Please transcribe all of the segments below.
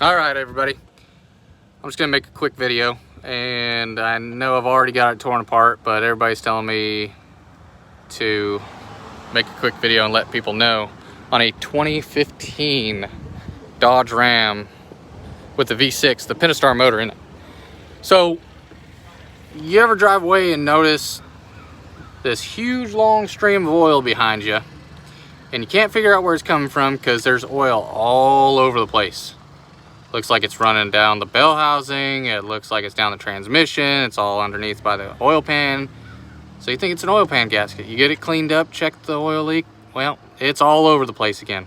All right, everybody. I'm just gonna make a quick video, and I know I've already got it torn apart, but everybody's telling me to make a quick video and let people know on a 2015 Dodge Ram with the V6, the Pentastar motor in it. So, you ever drive away and notice this huge long stream of oil behind you, and you can't figure out where it's coming from because there's oil all over the place? Looks like it's running down the bell housing, it looks like it's down the transmission, it's all underneath by the oil pan. So you think it's an oil pan gasket. You get it cleaned up, check the oil leak, well, it's all over the place again.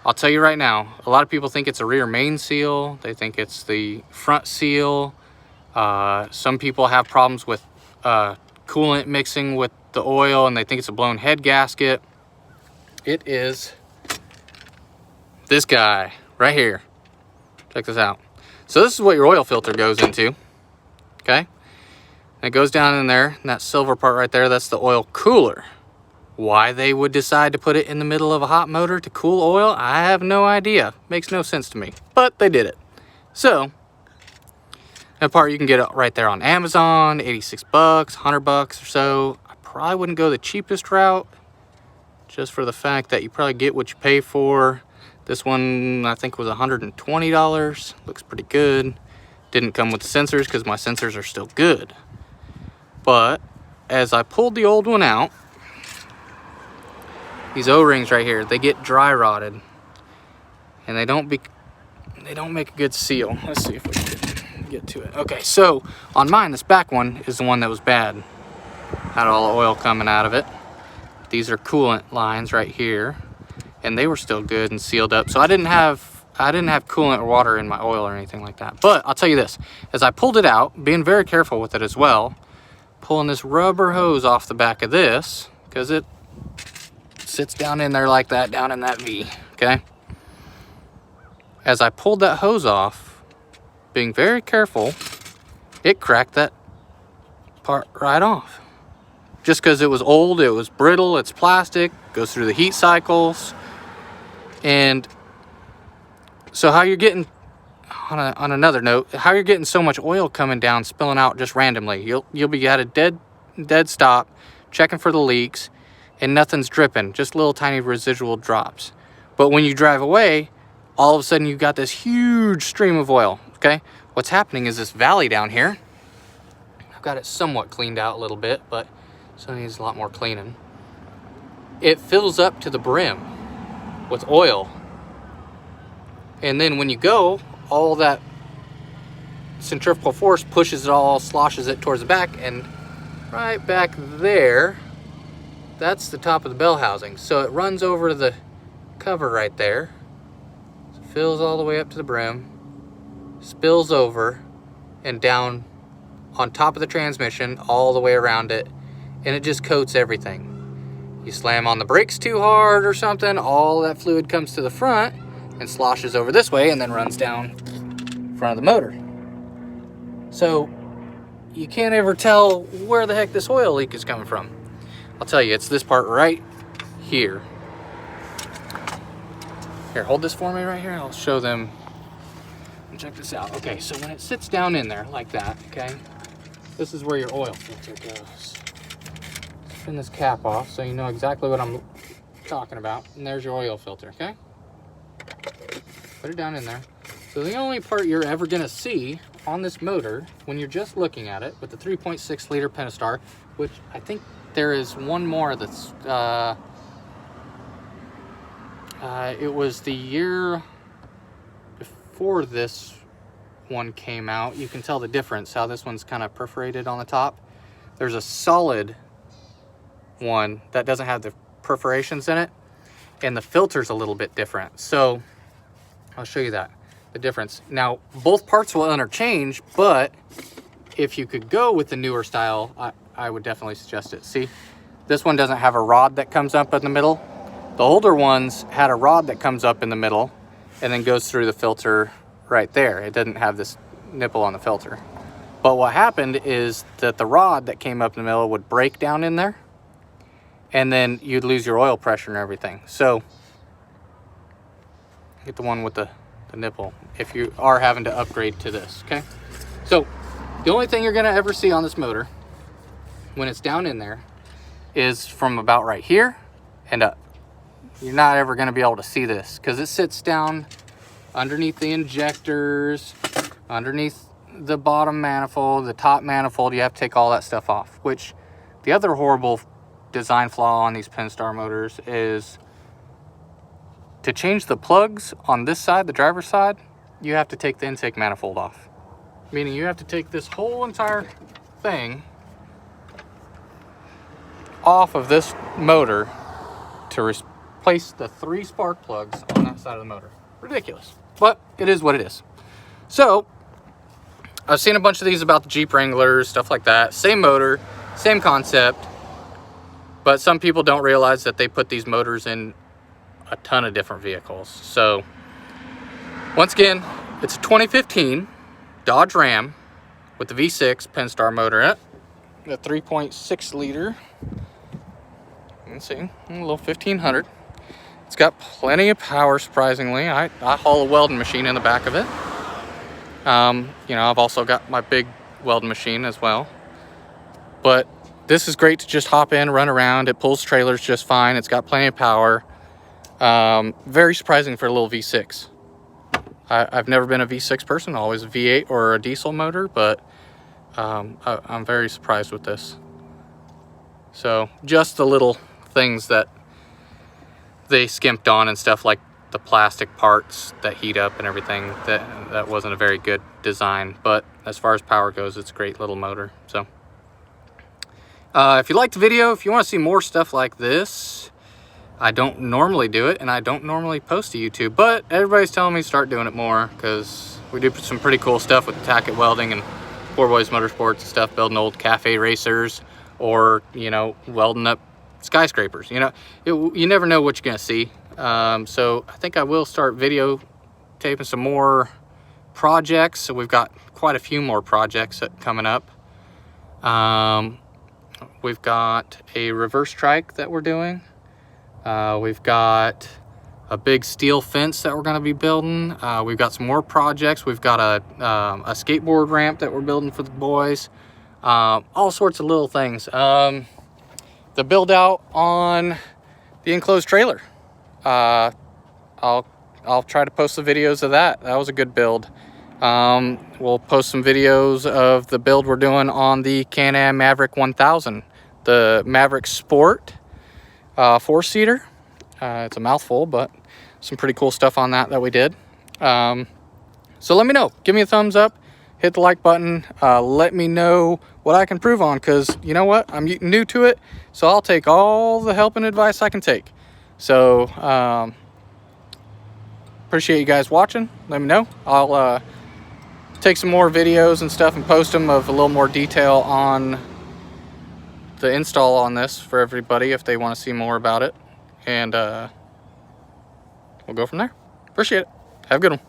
I'll tell you right now, a lot of people think it's a rear main seal, they think it's the front seal. Some people have problems with coolant mixing with the oil and they think it's a blown head gasket. It is this guy right here. Check this out. So this is what your oil filter goes into, okay? And it goes down in there, and that silver part right there, that's the oil cooler. Why they would decide to put it in the middle of a hot motor to cool oil, I have no idea. Makes no sense to me, but they did it. So, that part you can get it right there on Amazon, 86 bucks, 100 bucks or so. I probably wouldn't go the cheapest route, just for the fact that you probably get what you pay for. This one, I think, was $120. Looks pretty good. Didn't come with the sensors because my sensors are still good. But as I pulled the old one out, these O-rings right here, they get dry rotted, and they don't make a good seal. Let's see if we can get to it. Okay, so on mine, this back one is the one that was bad. Had all the oil coming out of it. These are coolant lines right here, and they were still good and sealed up. So I didn't have coolant or water in my oil or anything like that. But I'll tell you this, as I pulled it out, being very careful with it as well, pulling this rubber hose off the back of this, because it sits down in there like that, down in that V, okay? As I pulled that hose off, being very careful, it cracked that part right off. Just because it was old, it was brittle, it's plastic, goes through the heat cycles. And so how you're getting, on another note, how you're getting so much oil coming down, spilling out just randomly. You'll be at a dead stop, checking for the leaks, and nothing's dripping, just little tiny residual drops. But when you drive away, all of a sudden you've got this huge stream of oil, okay? What's happening is this valley down here, I've got it somewhat cleaned out a little bit, but still needs a lot more cleaning. It fills up to the brim with oil. And then when you go, all that centrifugal force pushes it all, sloshes it towards the back, and right back there, that's the top of the bell housing. So it runs over to the cover right there, fills all the way up to the brim, spills over and down on top of the transmission, all the way around it, and it just coats everything. You slam on the brakes too hard or something, all that fluid comes to the front and sloshes over this way and then runs down front of the motor. So you can't ever tell where the heck this oil leak is coming from. I'll tell you, it's this part right here. Here, hold this for me right here. I'll show them. Check this out. Okay, so when it sits down in there like that, okay, this is where your oil filter goes. Turn this cap off so you know exactly what I'm talking about. And there's your oil filter, okay? Put it down in there. So the only part you're ever gonna see on this motor when you're just looking at it with the 3.6 liter Pentastar, which I think there is one more that's, it was the year before this one came out. You can tell the difference, how this one's kind of perforated on the top. There's a solid one that doesn't have the perforations in it, and the filter's a little bit different. So I'll show you that, the difference. Now, both parts will interchange, but if you could go with the newer style, I would definitely suggest it. See, this one doesn't have a rod that comes up in the middle. The older ones had a rod that comes up in the middle and then goes through the filter right there. It didn't have this nipple on the filter. But what happened is that the rod that came up in the middle would break down in there, and then you'd lose your oil pressure and everything. So get the one with the the nipple, if you are having to upgrade to this, okay? So the only thing you're gonna ever see on this motor when it's down in there is from about right here and up. You're not ever gonna be able to see this because it sits down underneath the injectors, underneath the bottom manifold, the top manifold. You have to take all that stuff off, which the other horrible design flaw on these Pentastar motors is to change the plugs on this side, the driver's side, you have to take the intake manifold off. Meaning you have to take this whole entire thing off of this motor to replace the 3 spark plugs on that side of the motor. Ridiculous, but it is what it is. So I've seen a bunch of these about the Jeep Wranglers, stuff like that. Same motor, same concept, but some people don't realize that they put these motors in a ton of different vehicles. So once again, it's a 2015 Dodge Ram with the V6 Pentastar motor in it, the 3.6 liter. Let's see, a little 1500. It's got plenty of power, surprisingly. I haul a welding machine in the back of it. You know, I've also got my big welding machine as well. But this is great to just hop in, run around. It pulls trailers just fine. It's got plenty of power. Very surprising for a little V6. I've never been a V6 person, always a V8 or a diesel motor, but I'm very surprised with this. So just the little things that they skimped on and stuff, like the plastic parts that heat up and everything, that wasn't a very good design. But as far as power goes, it's a great little motor. So if you liked the video, if you want to see more stuff like this, I don't normally do it and I don't normally post to YouTube, but everybody's telling me to start doing it more because we do some pretty cool stuff with Tackett Welding and Poor Boys Motorsports and stuff, building old cafe racers, or, you know, welding up skyscrapers. You know, you never know what you're gonna see. So I think I will start videotaping some more projects. So we've got quite a few more projects coming up. We've got a reverse trike that we're doing. We've got a big steel fence that we're going to be building. We've got some more projects. We've got a skateboard ramp that we're building for the boys. All sorts of little things. The build out on the enclosed trailer. I'll try to post the videos of that. That was a good build. We'll post some videos of the build we're doing on the Can-Am Maverick 1000, the Maverick Sport 4-seater. It's a mouthful, but some pretty cool stuff on that we did. So let me know. Give me a thumbs up. Hit the like button. Let me know what I can improve on, because you know what? I'm new to it, so I'll take all the help and advice I can take. So appreciate you guys watching. Let me know. I'll take some more videos and stuff and post them of a little more detail on the install on this for everybody if they want to see more about it. And we'll go from there. Appreciate it. Have a good one.